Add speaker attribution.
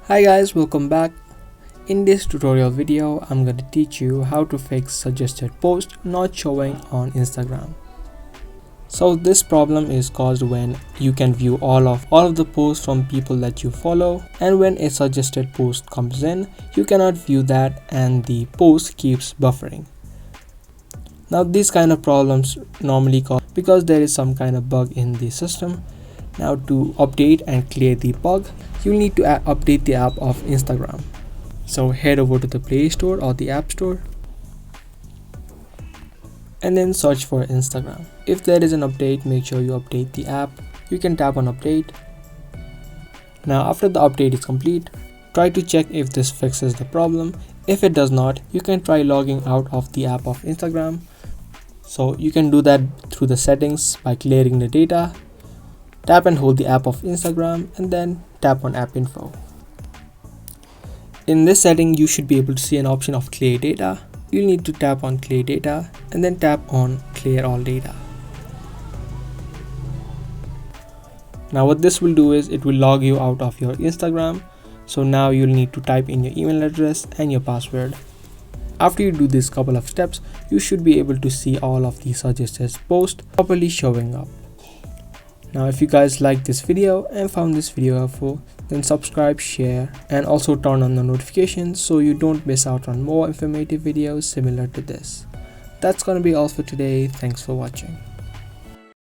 Speaker 1: Hi guys, welcome back. In this tutorial video, I'm going to teach you how to fix suggested post not showing on Instagram. So this problem is caused when you can view all of the posts from people that you follow, and when a suggested post comes in, you cannot view that and the post keeps buffering. Now these kind of problems normally cause because there is some kind of bug in the system. Now to update and clear the bug, you'll need to update the app of Instagram. So head over to the Play Store or the App Store and then search for Instagram. If there is an update, make sure you update the app. You can tap on update. Now after the update is complete, try to check if this fixes the problem. If it does not, you can try logging out of the app of Instagram. So you can do that through the settings by clearing the data. Tap and hold the app of Instagram and then tap on app info. In this setting, you should be able to see an option of clear data. You'll need to tap on clear data and then tap on clear all data. Now what this will do is it will log you out of your Instagram. So now you'll need to type in your email address and your password. After you do this couple of steps, you should be able to see all of the suggested posts properly showing up. Now if you guys liked this video and found this video helpful, then subscribe, share, and also turn on the notifications so you don't miss out on more informative videos similar to this. That's gonna be all for today. Thanks for watching.